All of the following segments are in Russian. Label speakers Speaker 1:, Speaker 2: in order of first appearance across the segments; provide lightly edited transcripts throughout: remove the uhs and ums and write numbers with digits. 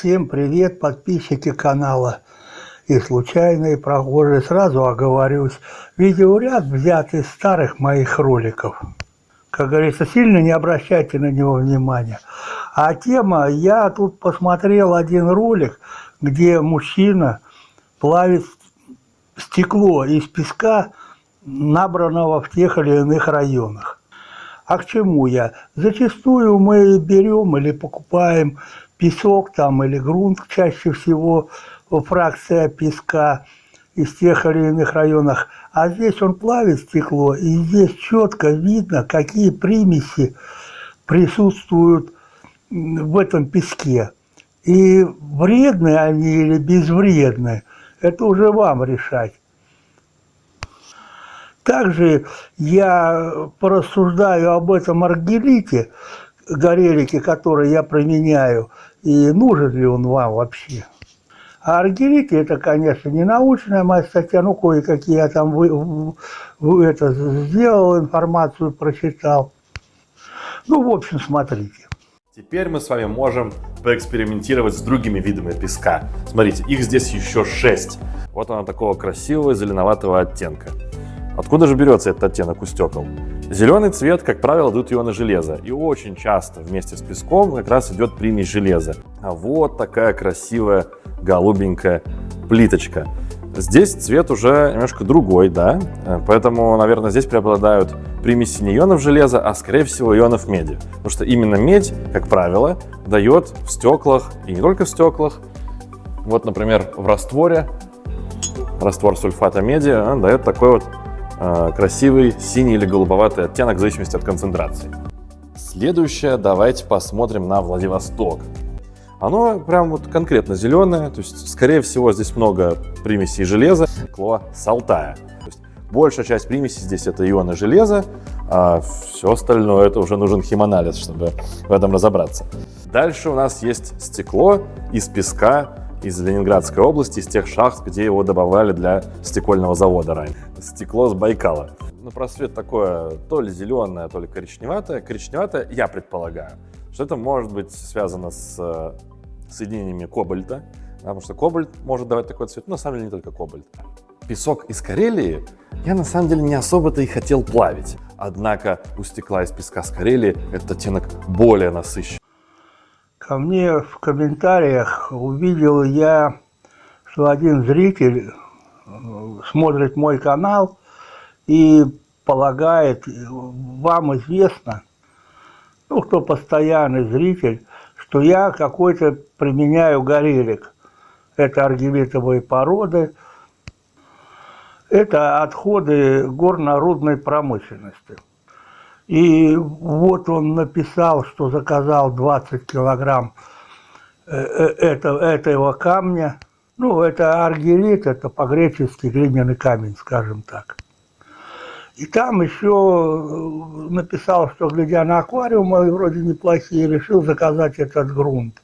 Speaker 1: Всем привет, подписчики канала и случайные прохожие. Сразу оговорюсь, видеоряд взят из старых моих роликов. Как говорится, сильно не обращайте на него внимания. А тема, я тут посмотрел один ролик, где мужчина плавит стекло из песка, набранного в тех или иных районах. А к чему я? Зачастую мы берем или покупаем песок там или грунт, чаще всего фракция песка из тех или иных районах. А здесь он плавит стекло, и здесь четко видно, какие примеси присутствуют в этом песке. И вредны они или безвредны, это уже вам решать. Также я порассуждаю об этом аргелите, горелике, который я применяю, и нужен ли он вам вообще. А аргелит это, конечно, не научная моя статья, ну кое-какие я там сделал, информацию прочитал. Ну, в общем, смотрите.
Speaker 2: Теперь мы с вами можем поэкспериментировать с другими видами песка. Смотрите, их здесь еще 6. Вот она такого красивого зеленоватого оттенка. Откуда же берется этот оттенок у стекол? Зеленый цвет, как правило, дают ионы железа. И очень часто вместе с песком как раз идет примесь железа. А вот такая красивая голубенькая плиточка. Здесь цвет уже немножко другой, да? Поэтому, наверное, здесь преобладают примеси не ионов железа, а, скорее всего, ионов меди. Потому что именно медь, как правило, дает в стеклах, и не только в стеклах. Вот, например, в растворе, раствор сульфата меди дает такой вот красивый синий или голубоватый оттенок в зависимости от концентрации. Следующее, давайте посмотрим на Владивосток. Оно прям вот конкретно зеленое, то есть, скорее всего, здесь много примесей железа, стекло с Алтая. То есть, большая часть примесей здесь это ионы железа, а все остальное это уже нужен химанализ, чтобы в этом разобраться. Дальше у нас есть стекло из песка из Ленинградской области, из тех шахт, где его добавляли для стекольного завода ранее. Стекло с Байкала. Ну, просвет такое то ли зеленое, то ли коричневатое. Коричневатое, я предполагаю, что это может быть связано с соединениями кобальта, потому что кобальт может давать такой цвет, но на самом деле не только кобальт. Песок из Карелии я на самом деле не особо-то и хотел плавить. Однако у стекла из песка с Карелии этот оттенок более насыщенный.
Speaker 1: Ко мне в комментариях увидел я, что один зритель смотрит мой канал и полагает, вам известно, ну, кто постоянный зритель, что я какой-то применяю горелик. Это аргелитовые породы, это отходы горно-рудной промышленности. И вот он написал, что заказал 20 килограмм этого камня. Ну, это аргелит, это по-гречески глиняный камень, скажем так. И там еще написал, что, глядя на аквариумы, вроде неплохие, решил заказать этот грунт.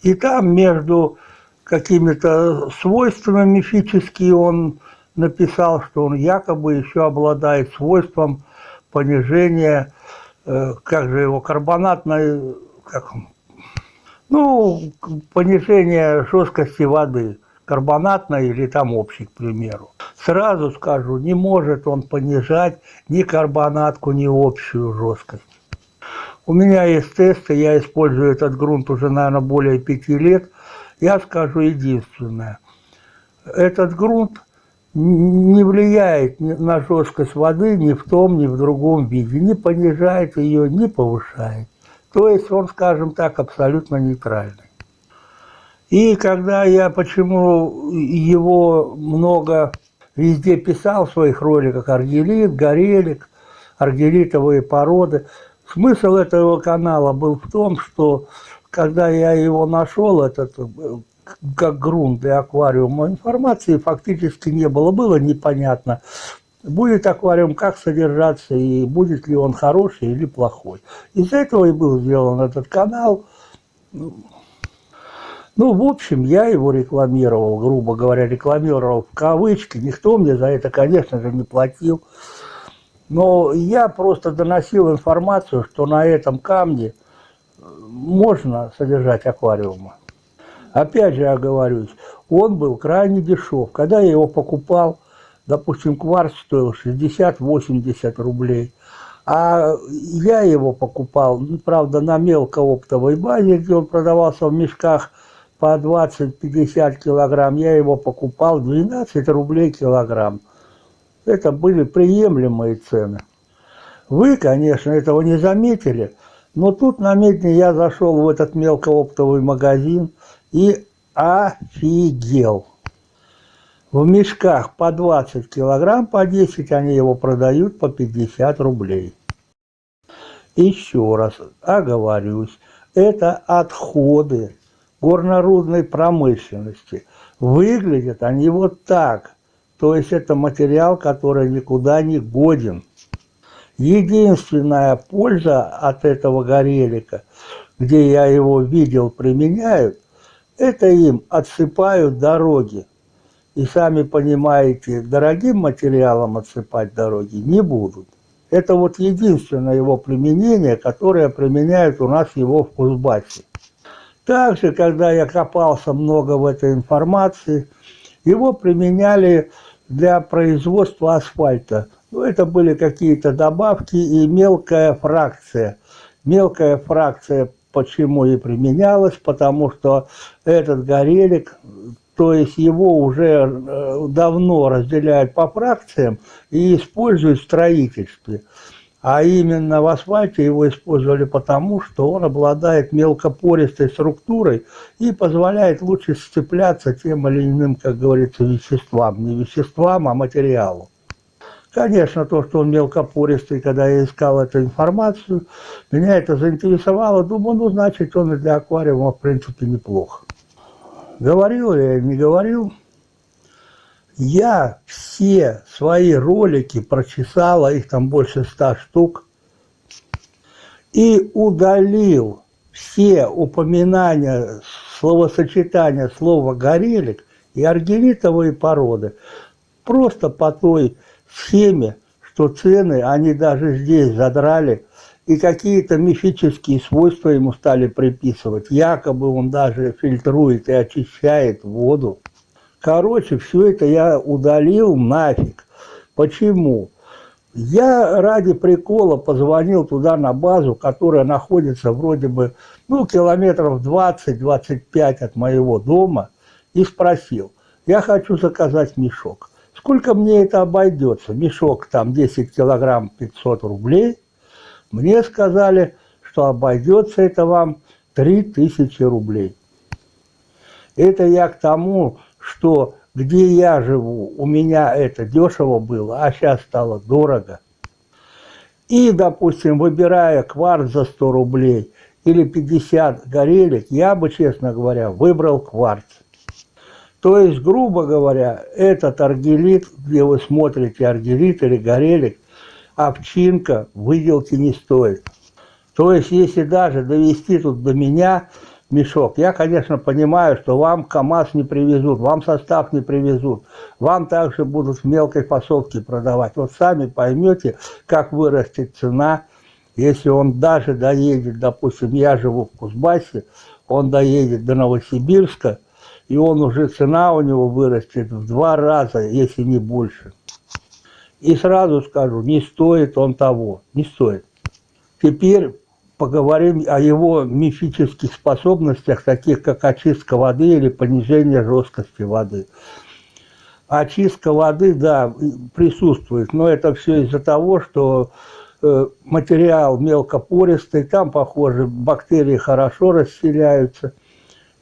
Speaker 1: И там между какими-то свойствами мифическими он написал, что он якобы еще обладает свойством понижения, как же его, карбонатной, ну, понижение жесткости воды, карбонатной или там общей, к примеру. Сразу скажу, не может он понижать ни карбонатку, ни общую жесткость. У меня есть тесты, я использую этот грунт уже, наверное, более 5 лет. Я скажу единственное. Этот грунт не влияет на жесткость воды ни в том, ни в другом виде. Не понижает ее, не повышает. То есть он, скажем так, абсолютно нейтральный. И когда я почему его много везде писал в своих роликах, аргелит, горелик, аргелитовые породы, смысл этого канала был в том, что когда я его нашел, этот как грунт для аквариума, информации фактически не было. Было непонятно, будет аквариум как содержаться и будет ли он хороший или плохой. Из-за этого и был сделан этот канал. Ну, в общем, я его рекламировал, грубо говоря, рекламировал в кавычки. Никто мне за это, конечно же, не платил. Но я просто доносил информацию, что на этом камне можно содержать аквариумы. Опять же, оговорюсь, он был крайне дешев. Когда я его покупал, допустим, кварц стоил 60-80 рублей. А я его покупал, правда, на мелкооптовой базе, где он продавался в мешках по 20-50 килограмм. Я его покупал 12 рублей килограмм. Это были приемлемые цены. Вы, конечно, этого не заметили, но тут на Медне я зашел в этот мелкооптовый магазин и офигел. В мешках по 20 килограмм, по 10 они его продают по 50 рублей. Еще раз оговорюсь, это отходы горнорудной промышленности. Выглядят они вот так. То есть это материал, который никуда не годен. Единственная польза от этого горелика, где я его видел применяют, это им отсыпают дороги. И сами понимаете, дорогим материалом отсыпать дороги не будут. Это вот единственное его применение, которое применяют у нас его в Кузбассе. Также, когда я копался много в этой информации, его применяли для производства асфальта. Ну, это были какие-то добавки и мелкая фракция. Мелкая фракция почему и применялась? Потому что этот горелик, то есть его уже давно разделяют по фракциям и используют в строительстве. А именно в асфальте его использовали потому, что он обладает мелкопористой структурой и позволяет лучше сцепляться тем или иным, как говорится, веществам. Не веществам, а материалу. Конечно, то, что он мелкопористый, когда я искал эту информацию, меня это заинтересовало. Думаю, ну, значит, он и для аквариума, в принципе, неплохо. Говорил ли я, не говорил? Я все свои ролики прочесал, их там больше 100 штук, и удалил все упоминания, словосочетания слова «горелик» и аргиритовые породы. Просто по той схеме, что цены они даже здесь задрали, и какие-то мифические свойства ему стали приписывать. Якобы он даже фильтрует и очищает воду. Короче, все это я удалил нафиг. Почему? Я ради прикола позвонил туда на базу, которая находится вроде бы, ну, километров 20-25 от моего дома, и спросил, я хочу заказать мешок. Сколько мне это обойдется? Мешок там 10 килограмм 500 рублей. Мне сказали, что обойдется это вам 3000 рублей. Это я к тому, что где я живу, у меня это дешево было, а сейчас стало дорого. И, допустим, выбирая кварц за 100 рублей или 50 горелик, я бы, честно говоря, выбрал кварц. То есть, грубо говоря, этот аргирит, где вы смотрите аргирит или горелик, овчинка выделки не стоит. То есть, если даже довести тут до меня мешок, я, конечно, понимаю, что вам КАМАЗ не привезут, вам состав не привезут, вам также будут в мелкой фасовке продавать. Вот сами поймете, как вырастет цена, если он даже доедет, допустим, я живу в Кузбассе, он доедет до Новосибирска, и он уже, цена у него вырастет в 2 раза, если не больше. И сразу скажу, не стоит он того, не стоит. Теперь поговорим о его мифических способностях, таких как очистка воды или понижение жесткости воды. Очистка воды, да, присутствует, но это все из-за того, что материал мелкопористый, там, похоже, бактерии хорошо расселяются.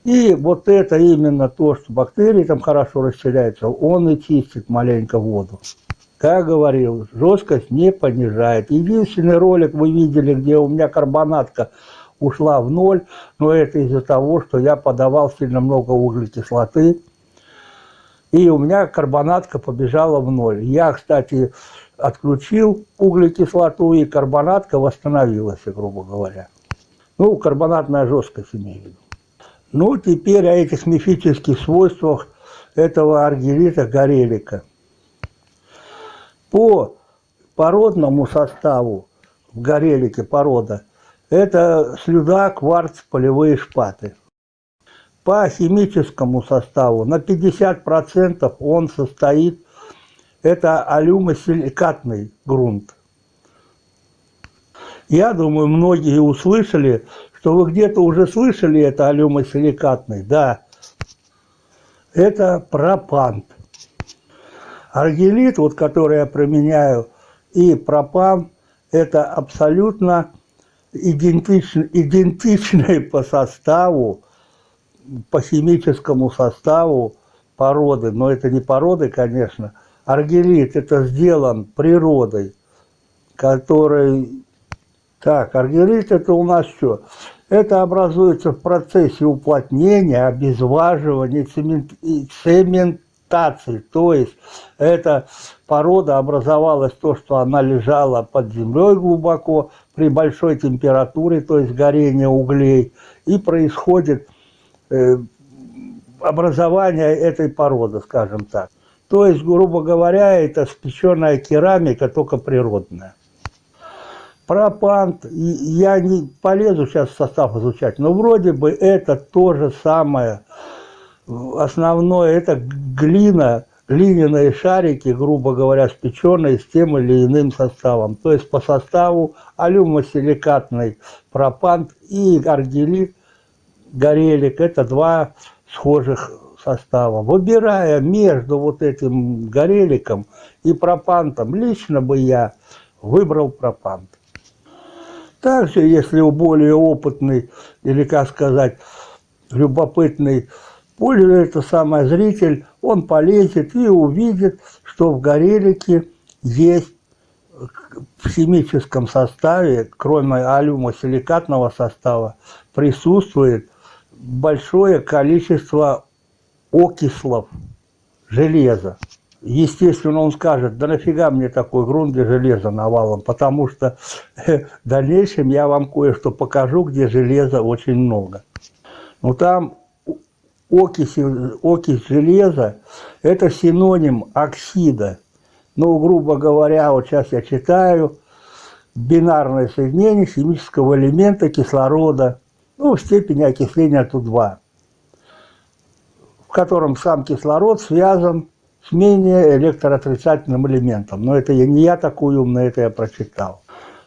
Speaker 1: И вот это именно то, что бактерии там хорошо расселяются, он и чистит маленько воду. Как говорил, жесткость не понижает. Единственный ролик вы видели, где у меня карбонатка ушла в ноль, но это из-за того, что я подавал сильно много углекислоты, и у меня карбонатка побежала в ноль. Я, кстати, отключил углекислоту, и карбонатка восстановилась, грубо говоря. Ну, карбонатная жесткость имею в виду. Ну, теперь о этих мифических свойствах этого аргирита горелика. По породному составу в горелике порода Это слюда, кварц, полевые шпаты. По химическому составу на 50% он состоит, это алюмосиликатный грунт. Я думаю, многие услышали, что вы где-то уже слышали это алюмосиликатный. Да, это пропант. Аргелит, вот который я применяю, и пропан, это абсолютно идентичные по составу, по химическому составу породы, но это не породы, конечно. Аргелит это сделан природой, который... Так, аргелит это у нас что? Это образуется в процессе уплотнения, обезваживания, цементации. То есть эта порода образовалась то, что она лежала под землей глубоко при большой температуре, то есть горение углей, и происходит образование этой породы, скажем так. То есть, грубо говоря, это спеченная керамика, только природная. Пропант, я не полезу сейчас в состав изучать, но вроде бы это то же самое. Основное это глина, глиняные шарики, грубо говоря, спеченные с тем или иным составом. То есть по составу алюмосиликатный пропант и аргелит, горелик, это два схожих состава. Выбирая между вот этим гореликом и пропантом, лично бы я выбрал пропант. Также, если у более опытный, или, как сказать, любопытный пользуется самый зритель, он полезет и увидит, что в горелике есть в химическом составе, кроме алюмосиликатного состава, присутствует большое количество окислов железа. Естественно, он скажет, да нафига мне такой грунт, где железо навалом, потому что в дальнейшем я вам кое-что покажу, где железа очень много. Но там окись железа – это синоним оксида. Ну, грубо говоря, вот сейчас я читаю, бинарное соединение химического элемента кислорода, ну, в степени окисления тут 2, в котором сам кислород связан с менее электроотрицательным элементом. Но это не я такой умный, это я прочитал.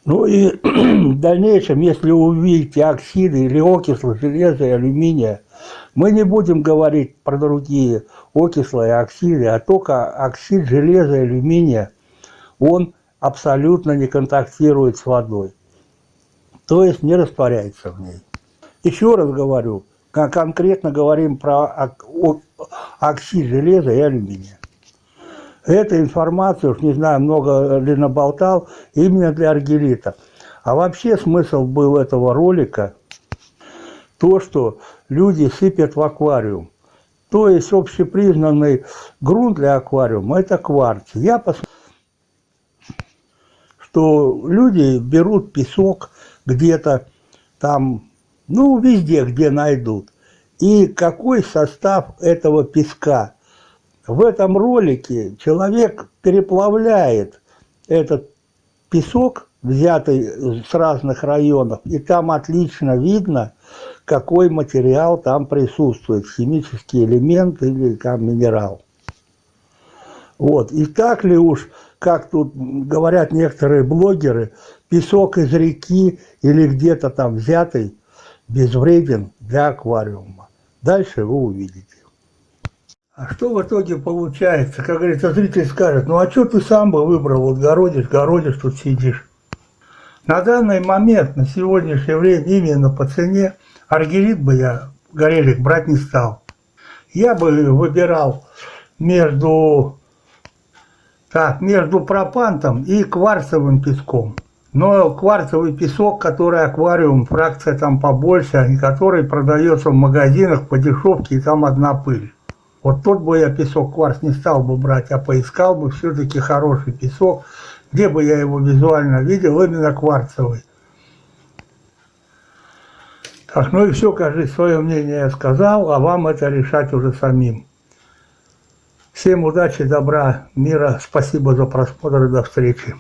Speaker 1: Ну и в дальнейшем, если вы увидите оксиды или окислы железа и алюминия, мы не будем говорить про другие окислы и оксиды, а только оксид железа и алюминия, он абсолютно не контактирует с водой. То есть не растворяется в ней. Еще раз говорю, конкретно говорим про оксид железа и алюминия. Эта информация, уж не знаю, много ли наболтал, именно для аргелита. А вообще смысл был этого ролика то, что люди сыпят в аквариум. То есть общепризнанный грунт для аквариума – это кварц. Я посмотрел, что люди берут песок где-то там, ну, везде, где найдут. И какой состав этого песка? В этом ролике человек переплавляет этот песок, взятый с разных районов, и там отлично видно, какой материал там присутствует, химический элемент или там минерал. Вот. И так ли уж, как тут говорят некоторые блогеры, песок из реки или где-то там взятый безвреден для аквариума. Дальше вы увидите. А что в итоге получается? Как говорится, зритель скажет, ну а что ты сам бы выбрал, вот городишь, тут сидишь. На данный момент, на сегодняшнее время, именно по цене, аргелит бы я, горелик, брать не стал. Я бы выбирал между пропантом и кварцевым песком. Но кварцевый песок, который аквариум, фракция там побольше, и который продается в магазинах по дешевке, и там одна пыль. Вот тот бы я песок кварц не стал бы брать, а поискал бы все-таки хороший песок, где бы я его визуально видел, именно кварцевый. Так, ну и все, кажется, свое мнение я сказал, а вам это решать уже самим. Всем удачи, добра, мира, спасибо за просмотр и до встречи.